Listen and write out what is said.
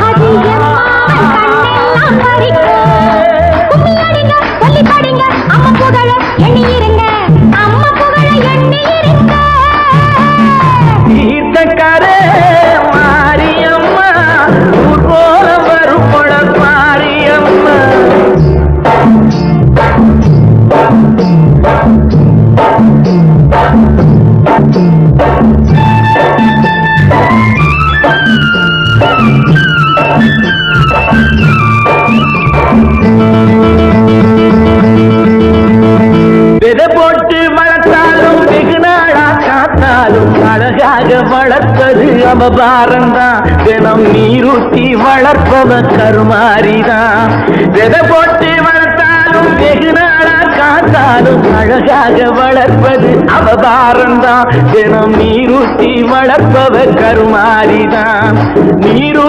அது எம்மாவன் கண்ணெல்லாம் பறிக்கும். கும்மி அடிங்க, சொல்லி படிங்க, அம்மா புகழ எண்ணி இருங்க, அம்மா புகழ எண்ணி இருங்க. தீர்த்தக்காரே மாரியம்மா, ஊர் போல வரும்பட மாரியம்மா. விதை போட்டு வளர்த்தாலும் வெகு நாளா காத்தாலும் அழகாக வளர்ப்பது அவபாரம்தான். தினம் நீரூட்டி வளர்ப்பவ கருமாரிதான். விதை போட்டு வளர்த்தாலும் வெகு நாளா காத்தாலும் அழகாக வளர்ப்பது அவபாரம்தான். தினம் நீரூட்டி வளர்ப்பவ கருமாரிதான். நீரு